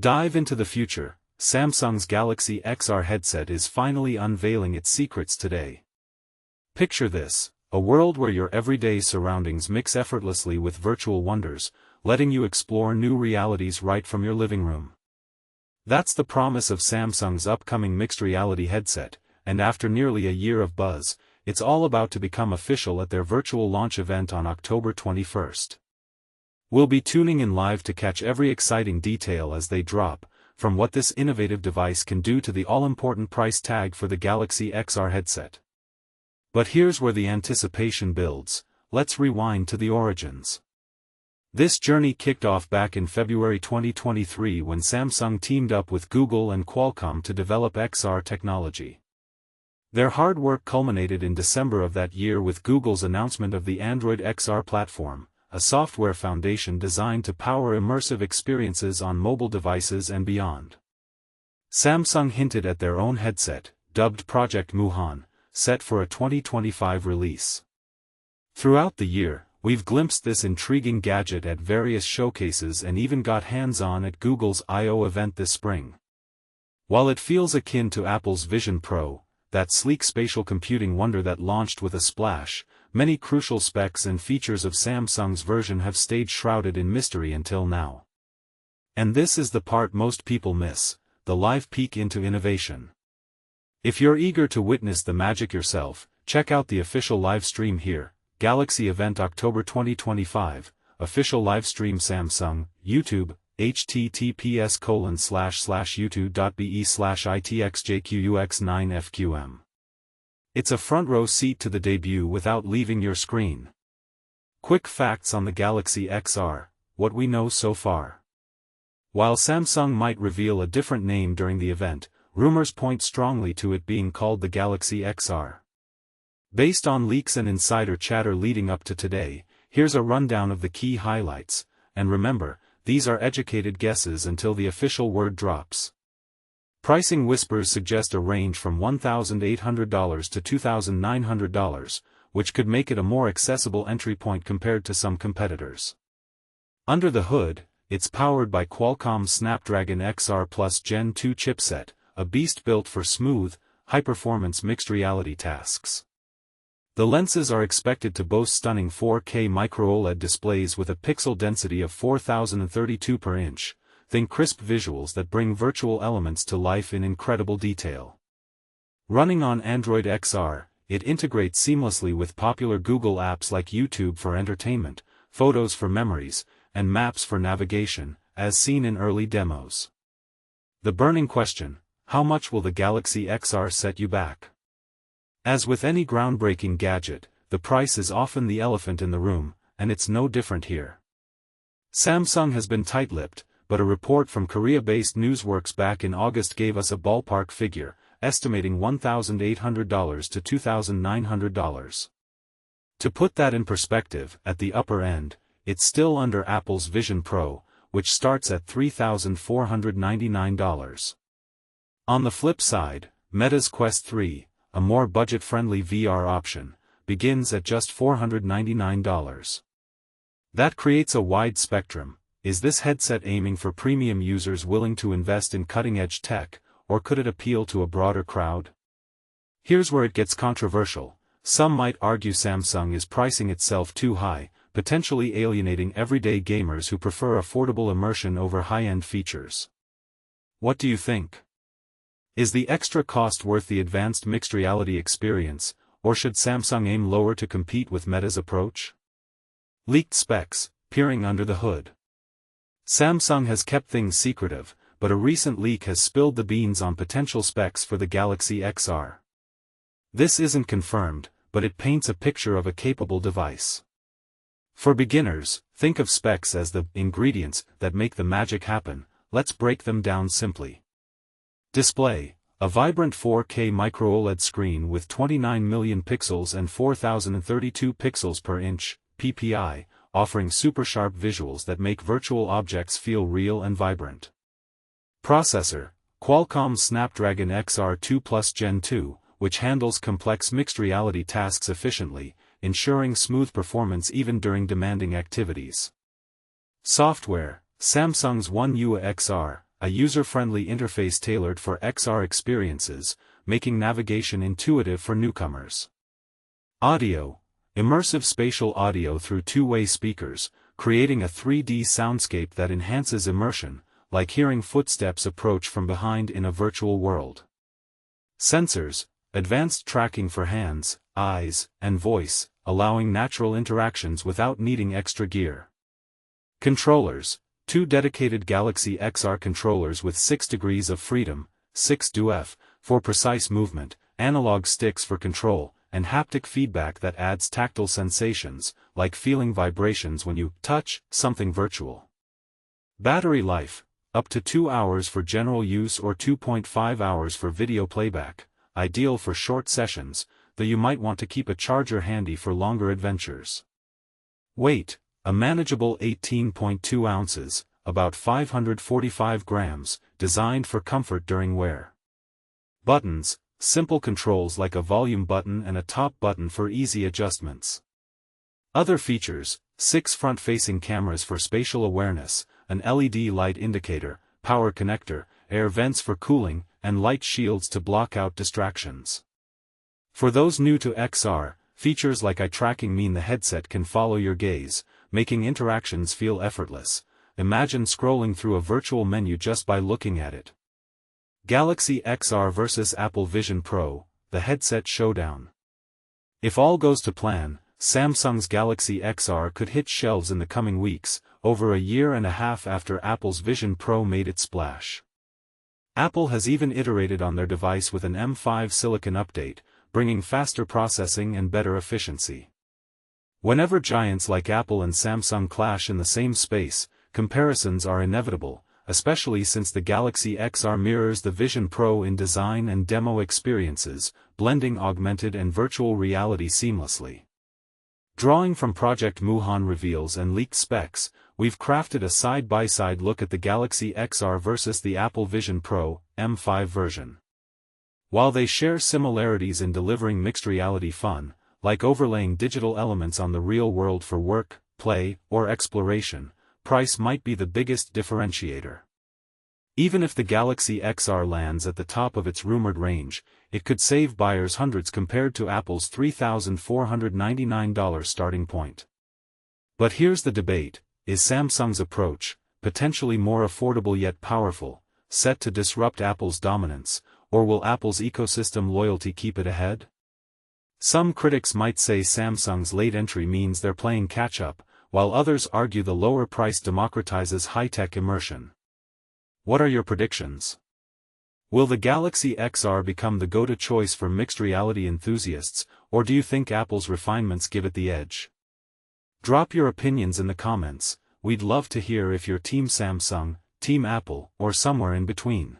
Dive into the future. Samsung's Galaxy XR headset is finally unveiling its secrets today. Picture this, a world where your everyday surroundings mix effortlessly with virtual wonders, letting you explore new realities right from your living room. That's the promise of Samsung's upcoming mixed reality headset, and after nearly a year of buzz, it's all about to become official at their virtual launch event on October 21st. We'll be tuning in live to catch every exciting detail as they drop, from what this innovative device can do to the all-important price tag for the Galaxy XR headset. But here's where the anticipation builds. Let's rewind to the origins. This journey kicked off back in February 2023 when Samsung teamed up with Google and Qualcomm to develop XR technology. Their hard work culminated in December of that year with Google's announcement of the Android XR platform, a software foundation designed to power immersive experiences on mobile devices and beyond. Samsung hinted at their own headset, dubbed Project Muhan, set for a 2025 release. Throughout the year, we've glimpsed this intriguing gadget at various showcases and even got hands-on at Google's I/O event this spring. While it feels akin to Apple's Vision Pro, that sleek spatial computing wonder that launched with a splash, many crucial specs and features of Samsung's version have stayed shrouded in mystery until now. And this is the part most people miss, the live peek into innovation. If you're eager to witness the magic yourself, check out the official live stream here. Galaxy event October 2025, official livestream Samsung, YouTube, https://youtube.be/itxjqux9fqm. It's a front row seat to the debut without leaving your screen. Quick facts on the Galaxy XR, what we know so far. While Samsung might reveal a different name during the event, rumors point strongly to it being called the Galaxy XR. Based on leaks and insider chatter leading up to today, here's a rundown of the key highlights, and remember, these are educated guesses until the official word drops. Pricing whispers suggest a range from $1,800 to $2,900, which could make it a more accessible entry point compared to some competitors. Under the hood, it's powered by Qualcomm's Snapdragon XR Plus Gen 2 chipset, a beast built for smooth, high-performance mixed reality tasks. The lenses are expected to boast stunning 4K micro-OLED displays with a pixel density of 4032 per inch, think crisp visuals that bring virtual elements to life in incredible detail. Running on Android XR, it integrates seamlessly with popular Google apps like YouTube for entertainment, Photos for memories, and Maps for navigation, as seen in early demos. The burning question: how much will the Galaxy XR set you back? As with any groundbreaking gadget, the price is often the elephant in the room, and it's no different here. Samsung has been tight-lipped, but a report from Korea-based Newsworks back in August gave us a ballpark figure, estimating $1,800 to $2,900. To put that in perspective, at the upper end, it's still under Apple's Vision Pro, which starts at $3,499. On the flip side, Meta's Quest 3, a more budget-friendly VR option, begins at just $499. That creates a wide spectrum. Is this headset aiming for premium users willing to invest in cutting-edge tech, or could it appeal to a broader crowd? Here's where it gets controversial. Some might argue Samsung is pricing itself too high, potentially alienating everyday gamers who prefer affordable immersion over high-end features. What do you think? Is the extra cost worth the advanced mixed reality experience, or should Samsung aim lower to compete with Meta's approach? Leaked specs, peering under the hood. Samsung has kept things secretive, but a recent leak has spilled the beans on potential specs for the Galaxy XR. This isn't confirmed, but it paints a picture of a capable device. For beginners, think of specs as the ingredients that make the magic happen. Let's break them down simply. Display: a vibrant 4K micro-OLED screen with 29 million pixels and 4032 pixels per inch, PPI, offering super-sharp visuals that make virtual objects feel real and vibrant. Processor: Qualcomm's Snapdragon XR2 Plus Gen 2, which handles complex mixed reality tasks efficiently, ensuring smooth performance even during demanding activities. Software: Samsung's One UI XR, a user-friendly interface tailored for XR experiences, making navigation intuitive for newcomers. Audio. Immersive spatial audio through two-way speakers, creating a 3D soundscape that enhances immersion, like hearing footsteps approach from behind in a virtual world. Sensors. Advanced tracking for hands, eyes, and voice, allowing natural interactions without needing extra gear. Controllers. 2 dedicated Galaxy XR controllers with 6 degrees of freedom, 6DoF, for precise movement, analog sticks for control, and haptic feedback that adds tactile sensations, like feeling vibrations when you touch something virtual. Battery life. Up to 2 hours for general use or 2.5 hours for video playback, ideal for short sessions, though you might want to keep a charger handy for longer adventures. Weight. A manageable 18.2 ounces, about 545 grams, designed for comfort during wear. Buttons. Simple controls like a volume button and a top button for easy adjustments. Other features. 6 front-facing cameras for spatial awareness, an LED light indicator, power connector, air vents for cooling, and light shields to block out distractions. For those new to XR, features like eye tracking mean the headset can follow your gaze, making interactions feel effortless. Imagine scrolling through a virtual menu just by looking at it. Galaxy XR vs Apple Vision Pro, the headset showdown. If all goes to plan, Samsung's Galaxy XR could hit shelves in the coming weeks, over a year and a half after Apple's Vision Pro made its splash. Apple has even iterated on their device with an M5 silicon update, bringing faster processing and better efficiency. Whenever giants like Apple and Samsung clash in the same space, comparisons are inevitable, especially since the Galaxy XR mirrors the Vision Pro in design and demo experiences, blending augmented and virtual reality seamlessly. Drawing from Project Muhan reveals and leaked specs, we've crafted a side-by-side look at the Galaxy XR versus the Apple Vision Pro, M5 version. While they share similarities in delivering mixed reality fun, like overlaying digital elements on the real world for work, play, or exploration, price might be the biggest differentiator. Even if the Galaxy XR lands at the top of its rumored range, it could save buyers hundreds compared to Apple's $3,499 starting point. But here's the debate: is Samsung's approach, potentially more affordable yet powerful, set to disrupt Apple's dominance, or will Apple's ecosystem loyalty keep it ahead? Some critics might say Samsung's late entry means they're playing catch-up, while others argue the lower price democratizes high-tech immersion. What are your predictions? Will the Galaxy XR become the go-to choice for mixed reality enthusiasts, or do you think Apple's refinements give it the edge? Drop your opinions in the comments. We'd love to hear if you're Team Samsung, Team Apple, or somewhere in between.